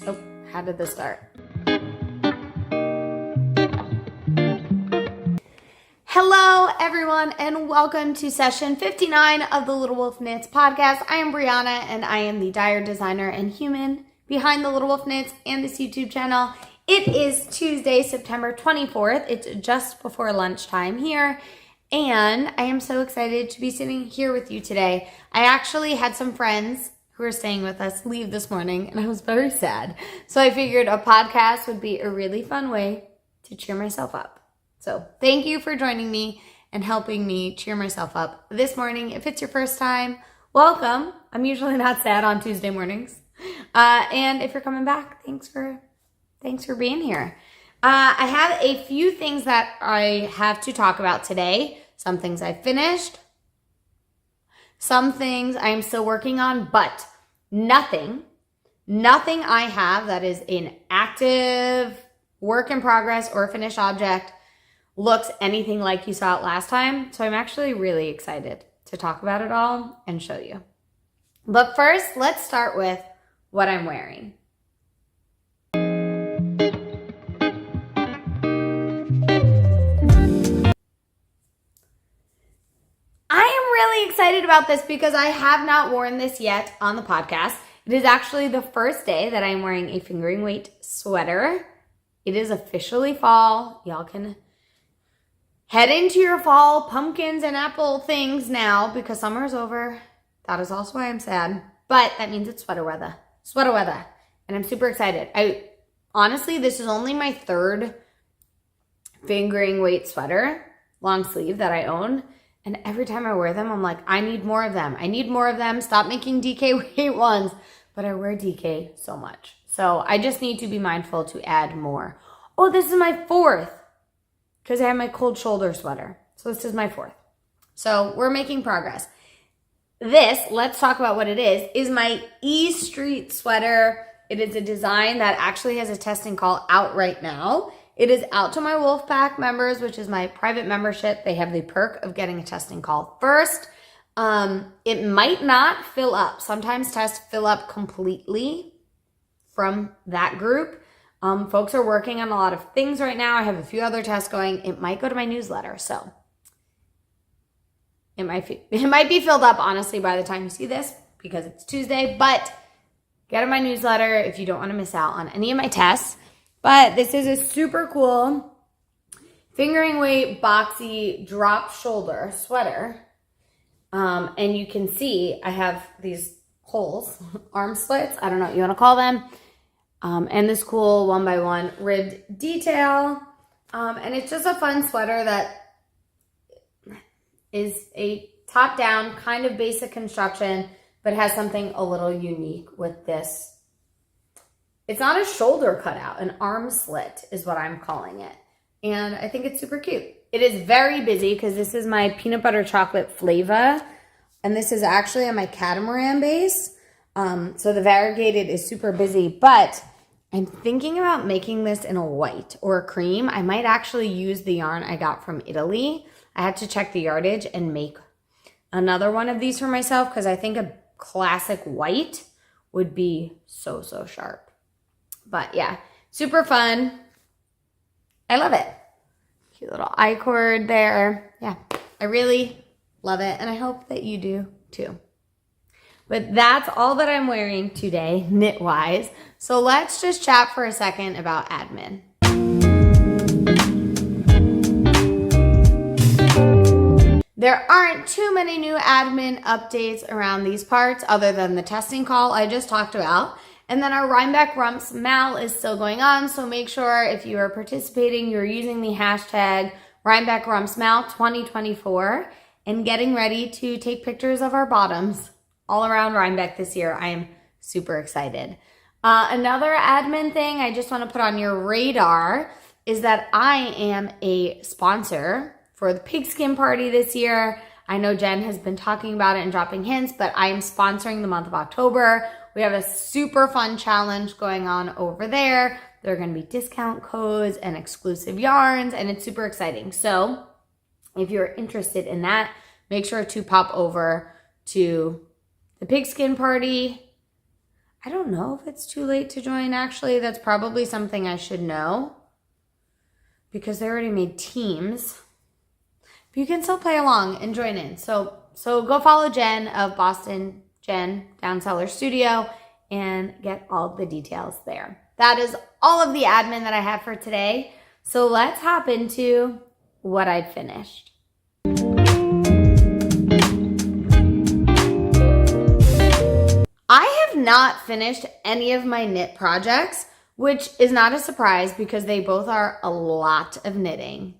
Oh, how did this start? Hello, everyone, and welcome to session 59 of the Little Wolf Knits podcast. I am Brianna, and I am the dyer, designer, and human behind the Little Wolf Knits and this YouTube channel. It is Tuesday, September 24th. It's just before lunchtime here, and I am so excited to be sitting here with you today. I actually had some friends who are staying with us leave this morning, and I was very sad. So I figured a podcast would be a really fun way to cheer myself up. So thank you for joining me and helping me cheer myself up this morning. If it's your first time, welcome. I'm usually not sad on Tuesday mornings. And if you're coming back, thanks for being here. I have a few things that I have to talk about today. Some things I finished. Some things I am still working on, but nothing I have that is an active work in progress or a finished object looks anything like you saw it last time. So I'm actually really excited to talk about it all and show you. But first, let's start with what I'm wearing. I am really excited about this because I have not worn this yet on the podcast. It is actually the first day that I'm wearing a fingering weight sweater. It is officially fall. Y'all can head into your fall pumpkins and apple things now because summer is over. That is also why I'm sad. But that means it's sweater weather. Sweater weather. And I'm super excited. Honestly, this is only my third fingering weight sweater, long sleeve, that I own. And every time I wear them, I'm like, I need more of them. I need more of them. Stop making DK weight ones. But I wear DK so much. So I just need to be mindful to add more. Oh, this is my fourth, because I have my cold shoulder sweater. So this is my fourth. So we're making progress. This, let's talk about what it is my E Street sweater. It is a design that actually has a testing call out right now. It is out to my Wolfpack members, which is my private membership. They have the perk of getting a testing call first. It might not fill up. Sometimes tests fill up completely from that group. Folks are working on a lot of things right now. I have a few other tests going. It might go to my newsletter, so it might be filled up, honestly, by the time you see this because it's Tuesday, but get in my newsletter if you don't want to miss out on any of my tests. But this is a super cool fingering weight boxy drop shoulder sweater. And you can see I have these holes, arm slits, I don't know what you want to call them. And this cool 1x1 ribbed detail. And it's just a fun sweater that is a top-down kind of basic construction, but has something a little unique with this. It's not a shoulder cutout, an arm slit is what I'm calling it. And I think it's super cute. It is very busy because this is my peanut butter chocolate flavor. And this is actually on my catamaran base. So the variegated is super busy, but I'm thinking about making this in a white or a cream. I might actually use the yarn I got from Italy. I had to check the yardage and make another one of these for myself because I think a classic white would be so sharp. But yeah, super fun. I love it. Cute little I-cord there. Yeah, I really love it, and I hope that you do too. But that's all that I'm wearing today, knit-wise. So let's just chat for a second about admin. There aren't too many new admin updates around these parts other than the testing call I just talked about. And then our Rhinebeck Rumps Mal is still going on, so make sure if you are participating, you're using the hashtag Rhinebeck Rumps Mal 2024 and getting ready to take pictures of our bottoms all around Rhinebeck this year. I am super excited. Another admin thing I just want to put on your radar is that I am a sponsor for the pigskin party this year. I know Jen has been talking about it and dropping hints, but I am sponsoring the month of October. We have a super fun challenge going on over there. There are going to be discount codes and exclusive yarns, and it's super exciting. So if you're interested in that, make sure to pop over to the pigskin party. I don't know if it's too late to join, actually. That's probably something I should know because they already made teams. But you can still play along and join in. So go follow Jen of Boston Jen Down Cellar Studio and get all the details there. That is all of the admin that I have for today. So let's hop into what I've finished. I have not finished any of my knit projects, which is not a surprise because they both are a lot of knitting.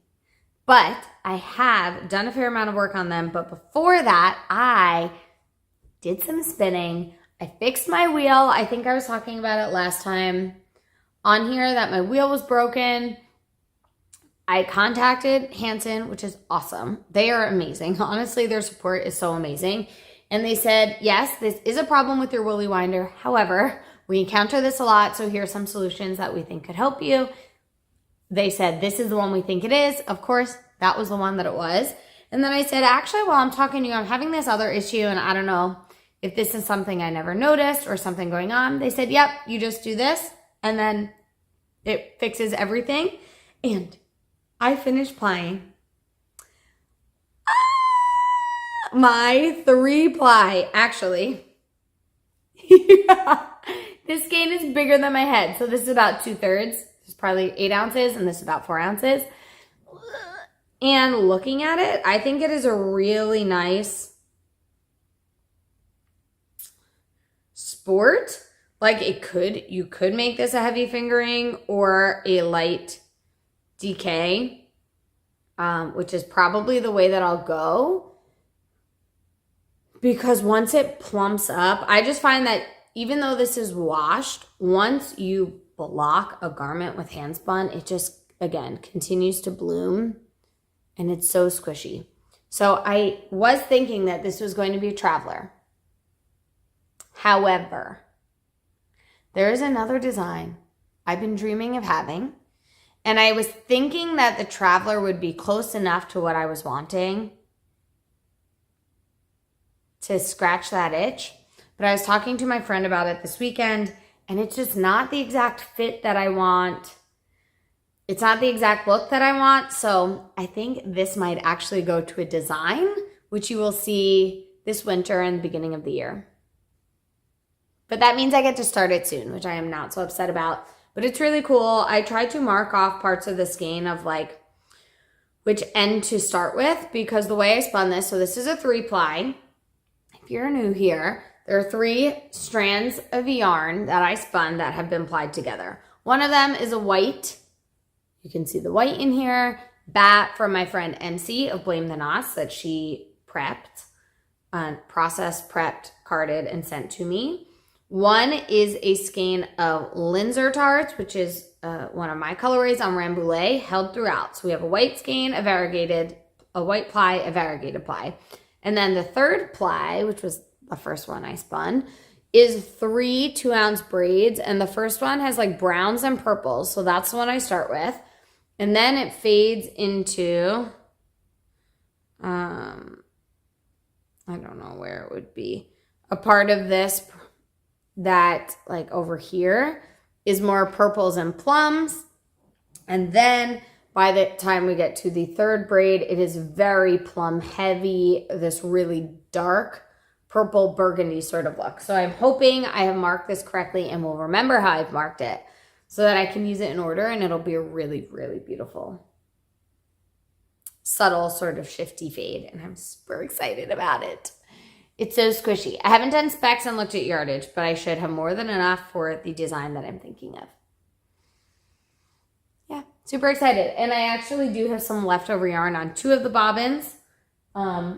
But I have done a fair amount of work on them. But before that, I did some spinning. I fixed my wheel. I think I was talking about it last time on here that my wheel was broken. I contacted Hanson, which is awesome. They are amazing. Honestly, their support is so amazing. And they said, yes, this is a problem with your woolly winder. However, we encounter this a lot, so here are some solutions that we think could help you. They said, this is the one we think it is. Of course, that was the one that it was. And then I said, actually, while I'm talking to you, I'm having this other issue, and I don't know if this is something I never noticed or something going on. They said, yep, you just do this, and then it fixes everything. And I finished plying my 3-ply, actually. This skein is bigger than my head. So this is about 2/3. This is probably 8 ounces, and this is about 4 ounces. And looking at it, I think it is a really nice sport. Like you could make this a heavy fingering or a light DK, which is probably the way that I'll go. Because once it plumps up, I just find that even though this is washed, once you block a garment with hand spun, it just, again, continues to bloom. And it's so squishy. So I was thinking that this was going to be a traveler. However, there is another design I've been dreaming of having. And I was thinking that the traveler would be close enough to what I was wanting to scratch that itch. But I was talking to my friend about it this weekend, and it's just not the exact fit that I want. It's not the exact look that I want. So I think this might actually go to a design, which you will see this winter and the beginning of the year. But that means I get to start it soon, which I am not so upset about. But it's really cool. I tried to mark off parts of the skein of like which end to start with, because the way I spun this, so this is a 3-ply. If you're new here, there are 3 strands of yarn that I spun that have been plied together. One of them is a white. You can see the white in here. Bat from my friend MC of Blame the Knots that she prepped, processed, prepped, carded, and sent to me. One is a skein of Linzer tarts, which is one of my colorways on Rambouillet, held throughout. So we have a white skein, a white ply, a variegated ply. And then the 3rd ply, which was the first one I spun, is 3 2-ounce braids. And the first one has like browns and purples. So that's the one I start with. And then it fades into, I don't know where it would be. A part of this that like over here is more purples and plums. And then by the time we get to the 3rd braid, it is very plum heavy, this really dark purple burgundy sort of look. So I'm hoping I have marked this correctly and will remember how I've marked it so that I can use it in order, and it'll be a really, really beautiful, subtle sort of shifty fade. And I'm super excited about it. It's so squishy. I haven't done specs and looked at yardage, but I should have more than enough for the design that I'm thinking of. Yeah, super excited. And I actually do have some leftover yarn on 2 of the bobbins. I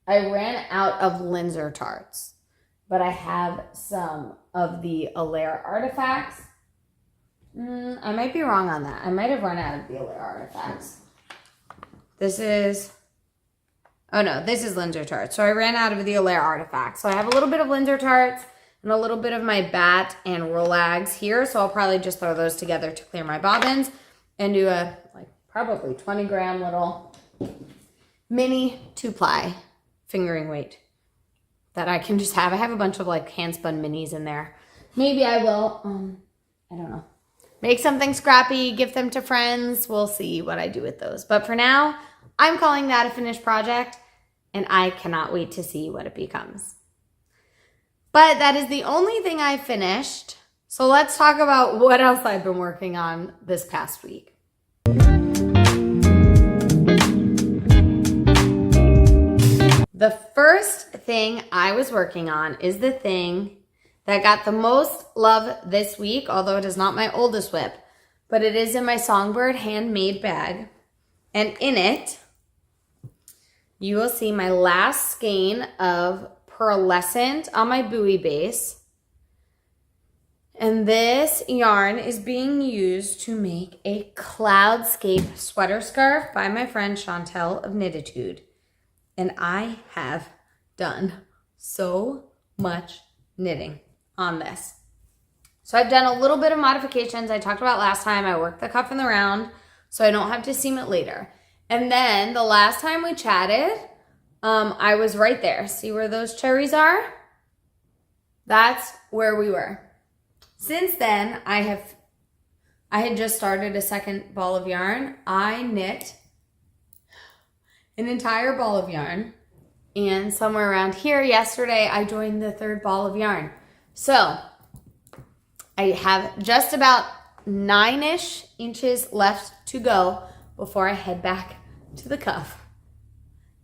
ran out of Linzer tarts, but I have some of the Allaire artifacts. I might be wrong on that. I might have run out of the Allaire artifacts. This is Linzer tarts. So I ran out of the Allaire artifacts. So I have a little bit of Linzer tarts and a little bit of my bat and Rolags here. So I'll probably just throw those together to clear my bobbins and do a probably 20-gram little mini 2-ply fingering weight that I can just have. I have a bunch of like hand spun minis in there. Maybe I will, I don't know, make something scrappy, give them to friends. We'll see what I do with those. But for now, I'm calling that a finished project, and I cannot wait to see what it becomes. But that is the only thing I finished. So let's talk about what else I've been working on this past week. The first thing I was working on is the thing that got the most love this week, although it is not my oldest whip, but it is in my Songbird handmade bag. And in it, you will see my last skein of pearlescent on my buoy base. And this yarn is being used to make a Cloudscape sweater scarf by my friend Chantel of Knitatude. And I have done so much knitting on this. So I've done a little bit of modifications. I talked about last time. I worked the cuff in the round so I don't have to seam it later. And then the last time we chatted, I was right there. See where those cherries are? That's where we were. Since then, I had just started a second ball of yarn. I knit an entire ball of yarn, and somewhere around here yesterday, I joined the third ball of yarn. So I have just about 9-ish inches left to go before I head back to the cuff.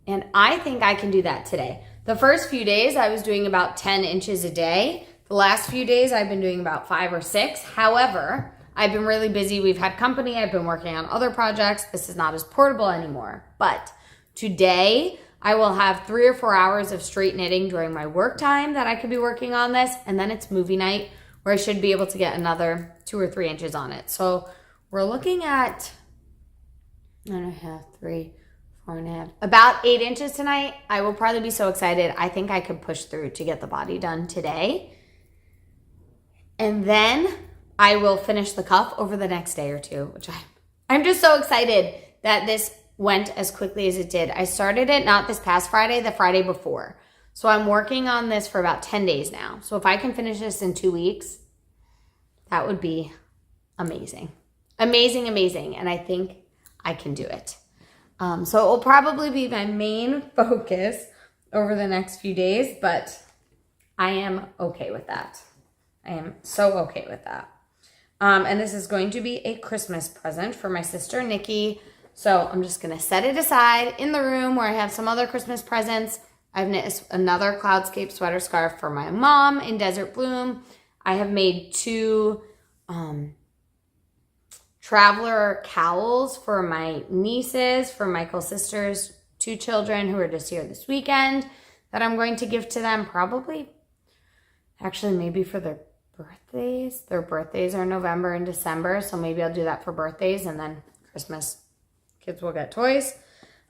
And I think I can do that today. The first few days I was doing about 10 inches a day. The last few days I've been doing about 5 or 6. However, I've been really busy. We've had company. I've been working on other projects. This is not as portable anymore. But today I will have 3 or 4 hours of straight knitting during my work time that I could be working on this. And then it's movie night where I should be able to get another 2 or 3 inches on it. So we're looking at 9.5, 3, 4.5, about 8 inches tonight. I will probably be so excited. I think I could push through to get the body done today. And then I will finish the cuff over the next day or two, which I'm just so excited that this went as quickly as it did. I started it not this past Friday, the Friday before. So I'm working on this for about 10 days now. So if I can finish this in 2 weeks, that would be amazing. Amazing, amazing. And I think I can do it. So it will probably be my main focus over the next few days, but I am okay with that. I am so okay with that. And this is going to be a Christmas present for my sister, Nikki. So I'm just going to set it aside in the room where I have some other Christmas presents. I've knit another Cloudscape sweater scarf for my mom in Desert Bloom. I have made 2 traveler cowls for my nieces, for Michael's sister's 2 children who are just here this weekend that I'm going to give to them probably, actually maybe for their birthdays. Their birthdays are November and December, so maybe I'll do that for birthdays, and then Christmas kids will get toys.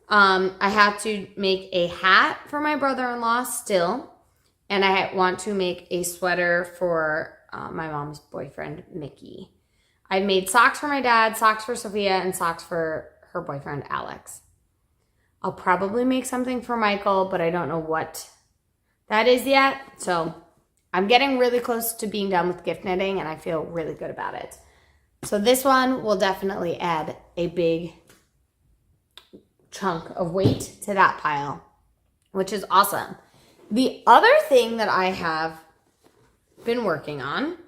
I have to make a hat for my brother-in-law still, and I want to make a sweater for my mom's boyfriend, Mickey. I've made socks for my dad, socks for Sophia, and socks for her boyfriend, Alex. I'll probably make something for Michael, but I don't know what that is yet. So I'm getting really close to being done with gift knitting, and I feel really good about it. So this one will definitely add a big chunk of weight to that pile, which is awesome. The other thing that I have been working on,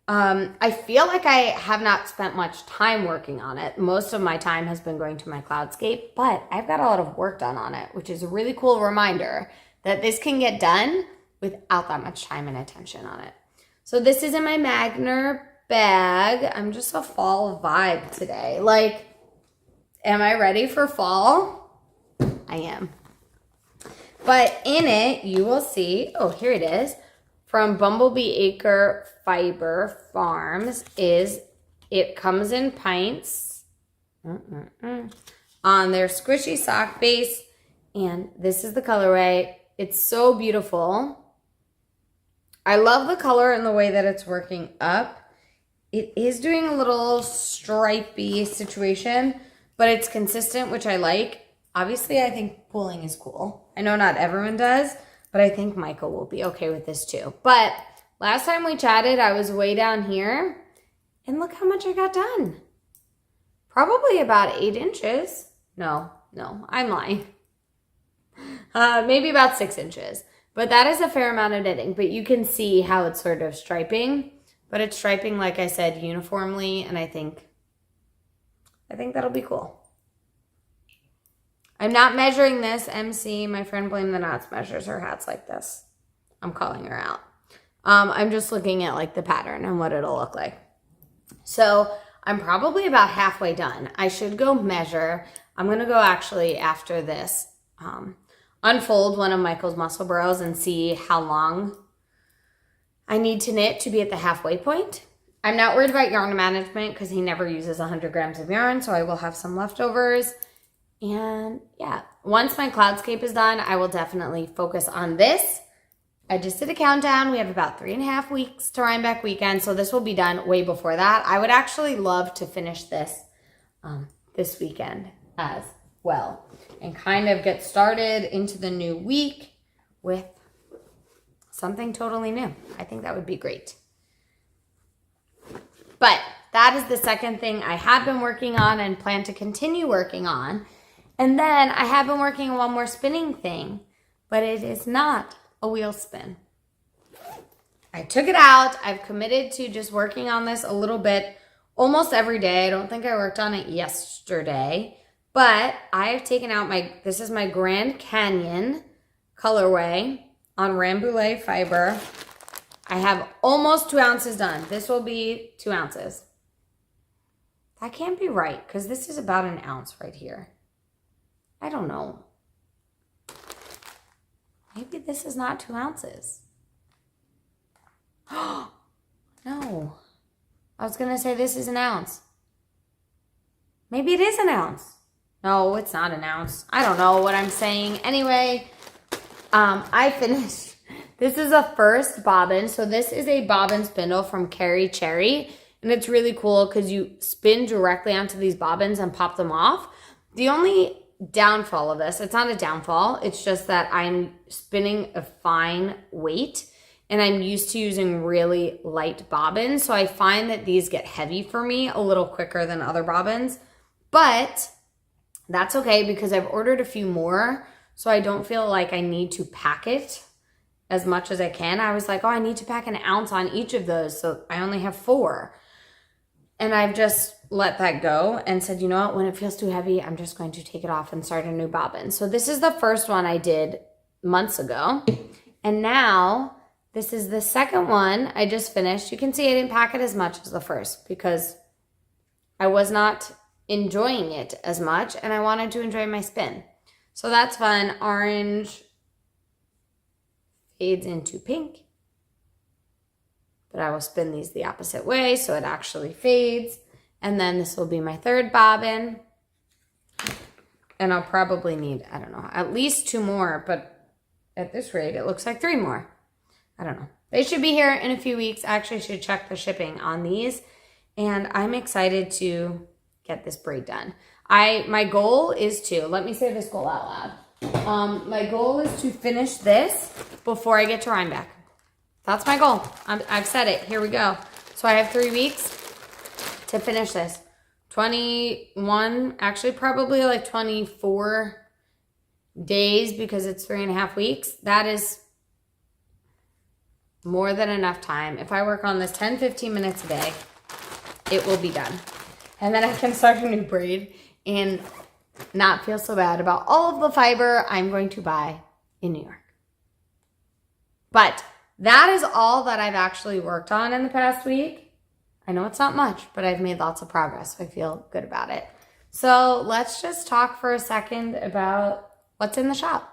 I feel like I have not spent much time working on it. Most of my time has been going to my Cloudscape, but I've got a lot of work done on it, which is a really cool reminder that this can get done without that much time and attention on it. So this is in my Magner bag. I'm just a fall vibe today. Like, am I ready for fall? I am. But in it, you will see, oh, here it is, from Bumblebee Acre Fiber Farms, it comes in pints on their squishy sock base, and this is the colorway. It's so beautiful. I love the color and the way that it's working up. It is doing a little stripey situation, but it's consistent, which I like. Obviously, I think pooling is cool. I know not everyone does, but I think Michael will be okay with this too. But last time we chatted, I was way down here, and look how much I got done. Probably about 8 inches. No, I'm lying. Maybe about 6 inches. But that is a fair amount of knitting. But you can see how it's sort of striping. But it's striping, like I said, uniformly, and I think that'll be cool. I'm not measuring this. MC, my friend Blame the Knots, measures her hats like this. I'm calling her out. I'm just looking at like the pattern and what it'll look like. So I'm probably about halfway done. I should go measure. I'm going to go actually after this unfold one of Michael's Musselburghs and see how long I need to knit to be at the halfway point. I'm not worried about yarn management because he never uses 100 grams of yarn, so I will have some leftovers. And yeah, once my Cloudscape is done, I will definitely focus on this. I just did a countdown. We have about 3.5 weeks to Rhinebeck weekend, so this will be done way before that. I would actually love to finish this this weekend as well and kind of get started into the new week with something totally new. I think that would be great. But that is the second thing I have been working on and plan to continue working on. And then I have been working on one more spinning thing, but it is not a wheel spin. I took it out. I've committed to just working on this a little bit almost every day. I don't think I worked on it yesterday, but I have taken out this is my Grand Canyon colorway on Rambouillet fiber. I have almost 2 ounces done. This will be 2 ounces. That can't be right because this is about 1 ounce right here. I don't know. Maybe this is not 2 ounces. No. I was going to say this is 1 ounce. Maybe it is 1 ounce. No, it's not 1 ounce. I don't know what I'm saying. Anyway, I finished. This is a first bobbin. So this is a bobbin spindle from Carrie Cherry. And it's really cool because you spin directly onto these bobbins and pop them off. The only downfall of this, it's not a downfall, it's just that I'm spinning a fine weight and I'm used to using really light bobbins, so I find that these get heavy for me a little quicker than other bobbins, but that's okay because I've ordered a few more, so I don't feel like I need to pack it as much as I can. I was like, oh, I need to pack 1 ounce on each of those, so I only have 4. And I've just let that go and said, you know what, when it feels too heavy, I'm just going to take it off and start a new bobbin. So this is the first one I did months ago. And now this is the second one I just finished. You can see I didn't pack it as much as the first because I was not enjoying it as much and I wanted to enjoy my spin. So that's fun. Orange fades into pink. But I will spin these the opposite way so it actually fades. And then this will be my third bobbin. And I'll probably need, I don't know, at least 2 more. But at this rate, it looks like 3 more. I don't know. They should be here in a few weeks. I actually should check the shipping on these. And I'm excited to get this braid done. My goal is to, let me say this goal out loud. My goal is to finish this before I get to Rhinebeck. That's my goal. I've said it. Here we go. So I have 3 weeks to finish this. 21, actually probably like 24 days because it's 3.5 weeks. That is more than enough time. If I work on this 10, 15 minutes a day, it will be done. And then I can start a new braid and not feel so bad about all of the fiber I'm going to buy in New York. But that is all that I've actually worked on in the past week. I know it's not much, but I've made lots of progress, so I feel good about it. So let's just talk for a second about what's in the shop.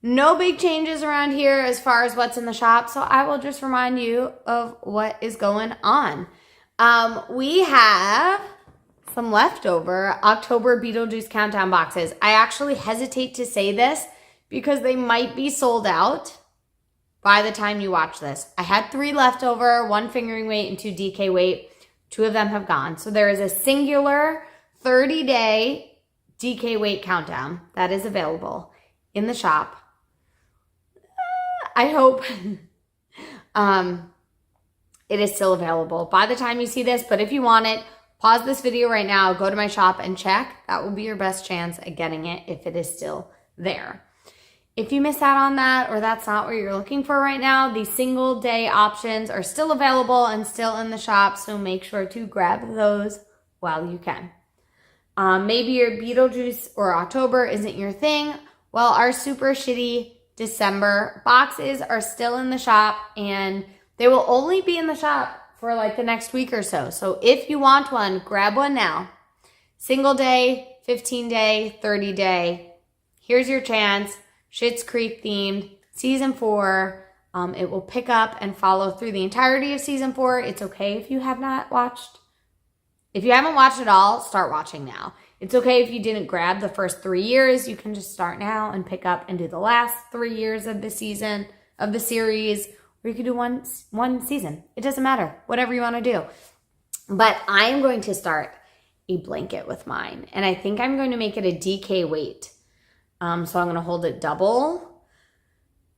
No big changes around here as far as what's in the shop, so I will just remind you of what is going on. We have some leftover October Beetlejuice countdown boxes. I actually hesitate to say this because they might be sold out by the time you watch this. I had 3 leftover, 1 fingering weight and 2 DK weight. 2 of them have gone. So there is a singular 30-day DK weight countdown that is available in the shop. I hope it is still available by the time you see this, but if you want it, pause this video right now, go to my shop and check. That will be your best chance at getting it if it is still there. If you miss out on that or that's not what you're looking for right now, the single day options are still available and still in the shop, so make sure to grab those while you can. Maybe your Beetlejuice or October isn't your thing. Well, our super shitty December boxes are still in the shop, and they will only be in the shop for like the next week or so. So if you want one, grab one now. Single day, 15-day, 30-day. Here's your chance. Schitt's Creek themed, season 4. It will pick up and follow through the entirety of season 4. It's okay if you have not watched. If you haven't watched it all, start watching now. It's okay if you didn't grab the first 3 years. You can just start now and pick up and do the last 3 years of the season, of the series, or you could do one season. It doesn't matter, whatever you want to do. But I am going to start a blanket with mine, and I think I'm going to make it a DK weight. So I'm going to hold it double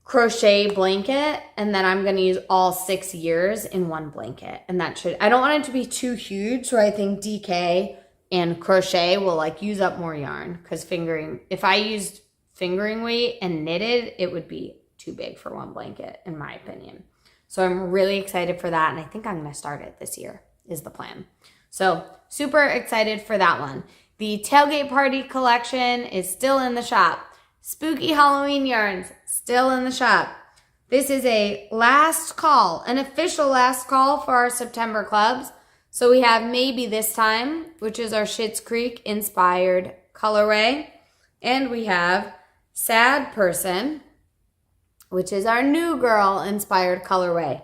crochet blanket, and then I'm going to use all 6 years in one blanket. And that should, I don't want it to be too huge, so I think DK and crochet will like use up more yarn, because if I used fingering weight and knitted, it would be too big for one blanket, in my opinion. So I'm really excited for that, and I think I'm going to start it this year is the plan. So super excited for that one. The tailgate party collection is still in the shop. Spooky Halloween yarns still in the shop. This is a last call, an official last call for our September clubs. So we have Maybe This Time, which is our Schitt's Creek inspired colorway. And we have Sad Person, which is our New Girl inspired colorway.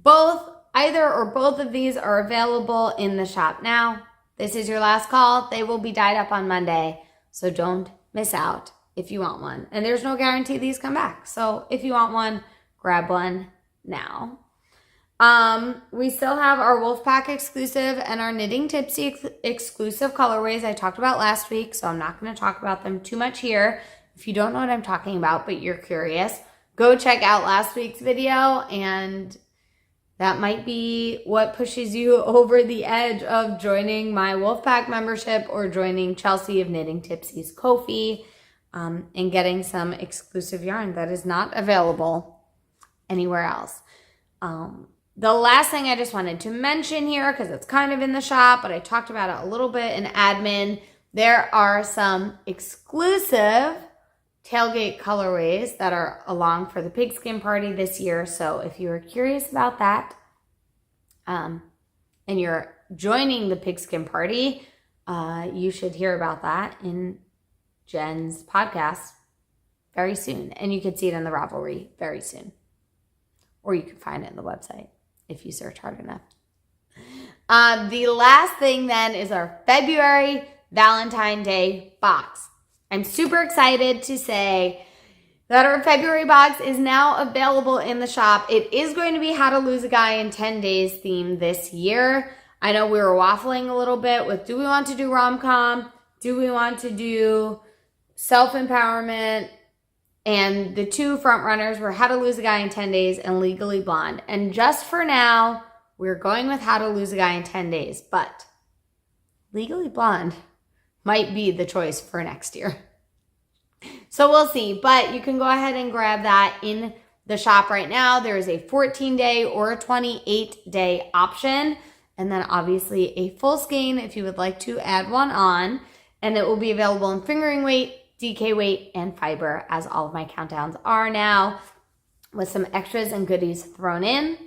Either or both of these are available in the shop now. This is your last call. They will be dyed up on Monday, so don't miss out if you want one. And there's no guarantee these come back. So if you want one, grab one now. We still have our Wolfpack exclusive and our Knitting Tipsy exclusive colorways I talked about last week, so I'm not going to talk about them too much here. If you don't know what I'm talking about, but you're curious, go check out last week's video, and that might be what pushes you over the edge of joining my Wolfpack membership or joining Chelsea of Knitting Tipsy's Ko-fi and getting some exclusive yarn that is not available anywhere else. The last thing I just wanted to mention here, because it's kind of in the shop, but I talked about it a little bit in admin, there are some exclusive tailgate colorways that are along for the pigskin party this year. So if you're curious about that and you're joining the pigskin party, you should hear about that in Jen's podcast very soon. And you can see it in the Ravelry very soon. Or you can find it in the website if you search hard enough. The last thing then is our February Valentine's Day box. I'm super excited to say that our February box is now available in the shop. It is going to be How to Lose a Guy in 10 Days theme this year. I know we were waffling a little bit with, do we want to do rom-com? Do we want to do self-empowerment? And the 2 front runners were How to Lose a Guy in 10 Days and Legally Blonde. And just for now, we're going with How to Lose a Guy in 10 Days. But Legally Blonde might be the choice for next year. So we'll see. But you can go ahead and grab that in the shop right now. There is a 14-day or a 28-day option. And then obviously a full skein if you would like to add one on. And it will be available in fingering weight, DK weight, and fiber, as all of my countdowns are now, with some extras and goodies thrown in.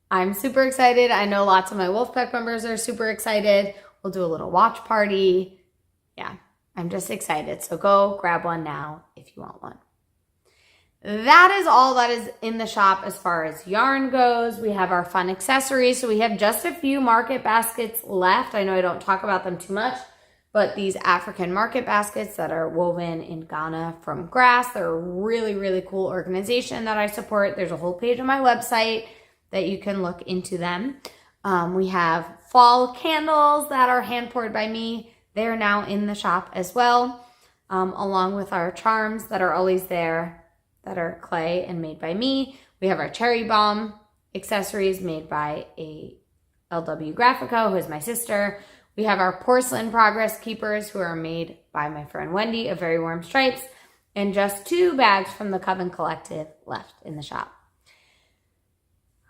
I'm super excited. I know lots of my Wolfpack members are super excited. We'll do a little watch party. Yeah, I'm just excited. So go grab one now if you want one. That is all that is in the shop as far as yarn goes. We have our fun accessories. So we have just a few market baskets left. I know I don't talk about them too much, but these African market baskets that are woven in Ghana from grass, they're a really, really cool organization that I support. There's a whole page on my website that you can look into them. We have fall candles that are hand poured by me. They're now in the shop as well, along with our charms that are always there that are clay and made by me. We have our cherry bomb accessories made by a LW Graphico, who is my sister. We have our porcelain progress keepers, who are made by my friend Wendy of Very Warm Stripes, and just 2 bags from the Coven Collective left in the shop.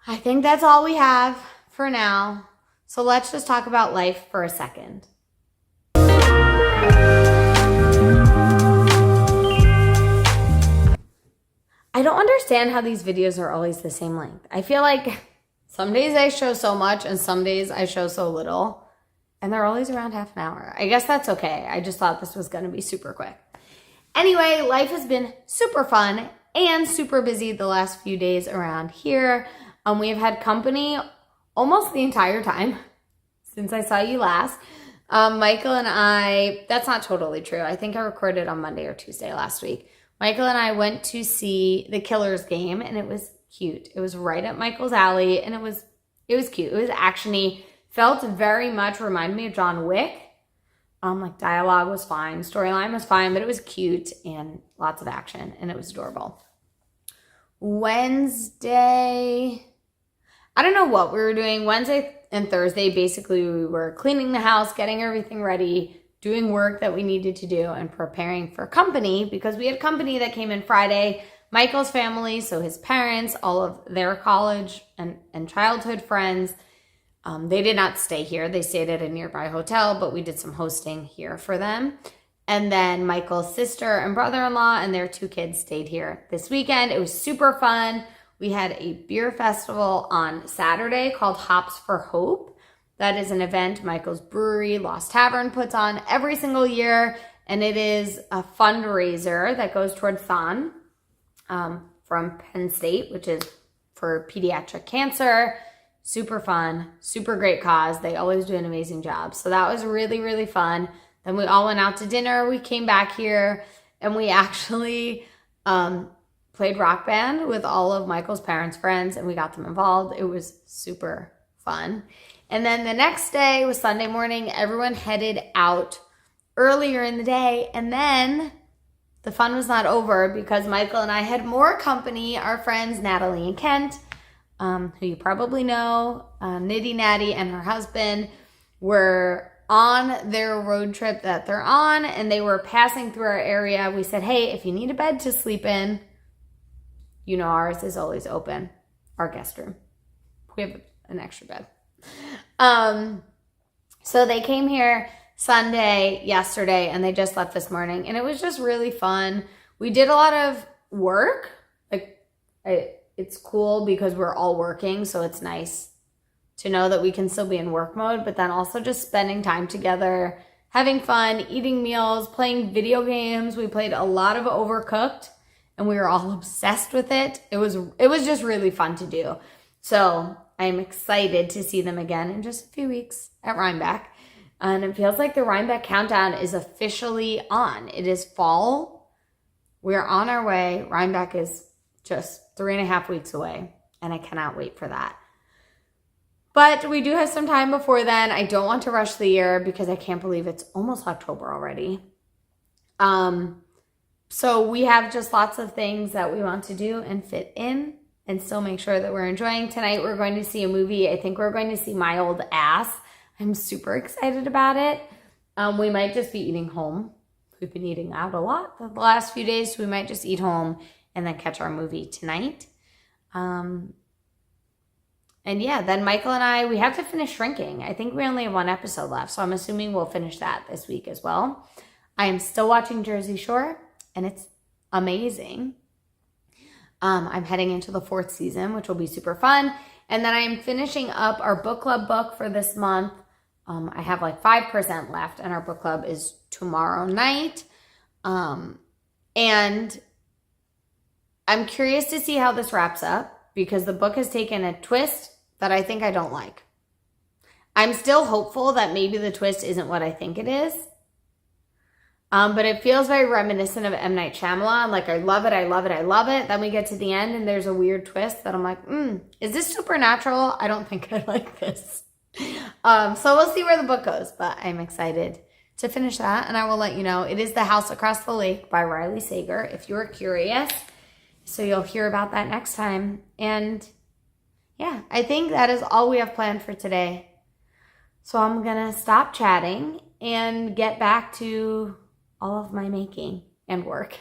I think that's all we have for now. So let's just talk about life for a second. I don't understand how these videos are always the same length. I feel like some days I show so much and some days I show so little, and they're always around half an hour. I guess that's okay. I just thought this was going to be super quick. Anyway, life has been super fun and super busy the last few days around here. We have had company almost the entire time since I saw you last. Michael and I, that's not totally true. I think I recorded on Monday or Tuesday last week. Michael and I went to see the Killers game, and it was cute. It was right up Michael's alley, and it was cute. It was actiony. Felt very much reminded me of John Wick. Like dialogue was fine, storyline was fine, but it was cute and lots of action, and it was adorable. Wednesday, I don't know what we were doing. Wednesday and Thursday, basically, we were cleaning the house, getting everything ready, doing work that we needed to do, and preparing for company, because we had company that came in Friday. Michael's family, so his parents, all of their college and childhood friends, they did not stay here. They stayed at a nearby hotel, but we did some hosting here for them. And then Michael's sister and brother-in-law and their 2 kids stayed here this weekend. It was super fun. We had a beer festival on Saturday called Hops for Hope. That is an event Michael's brewery, Lost Tavern, puts on every single year. And it is a fundraiser that goes towards Thon from Penn State, which is for pediatric cancer. Super fun, super great cause. They always do an amazing job. So that was really, really fun. Then we all went out to dinner. We came back here and we actually played rock band with all of Michael's parents' friends, and we got them involved. It was super fun. And then the next day was Sunday morning. Everyone headed out earlier in the day, and then the fun was not over because Michael and I had more company. Our friends Natalie and Kent, who you probably know, Nitty Natty and her husband, were on their road trip that they're on, and they were passing through our area. We said, hey, if you need a bed to sleep in, you know ours is always open, our guest room. We have an extra bed. So they came here Sunday, yesterday, and they just left this morning, and it was just really fun. We did a lot of work. It's cool because we're all working, so it's nice to know that we can still be in work mode, but then also just spending time together, having fun, eating meals, playing video games. We played a lot of Overcooked, and we were all obsessed with it. It was just really fun to do. So I'm excited to see them again in just a few weeks at Rhinebeck. And it feels like the Rhinebeck countdown is officially on. It is fall. We're on our way. Rhinebeck is just 3.5 weeks away, and I cannot wait for that. But we do have some time before then. I don't want to rush the year because I can't believe it's almost October already. So we have just lots of things that we want to do and fit in and still make sure that we're enjoying. Tonight we're going to see a movie. I think we're going to see My Old Ass. I'm super excited about it. We might just be eating home. We've been eating out a lot the last few days, so we might just eat home and then catch our movie tonight. And yeah, then Michael and I, we have to finish Shrinking. I think we only have 1 episode left, so I'm assuming we'll finish that this week as well. I am still watching Jersey Shore, and it's amazing. I'm heading into the 4th season, which will be super fun. And then I am finishing up our book club book for this month. I have like 5% left, and our book club is tomorrow night. And I'm curious to see how this wraps up because the book has taken a twist that I think I don't like. I'm still hopeful that maybe the twist isn't what I think it is. But it feels very reminiscent of M. Night Shyamalan. Like, I love it, I love it, I love it. Then we get to the end and there's a weird twist that I'm like, is this supernatural? I don't think I like this. So we'll see where the book goes, but I'm excited to finish that. And I will let you know. It is The House Across the Lake by Riley Sager, if you're curious. So you'll hear about that next time. And yeah, I think that is all we have planned for today. So I'm going to stop chatting and get back to all of my making and work.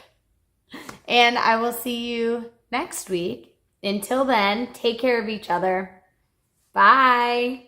And I will see you next week. Until then, take care of each other. Bye.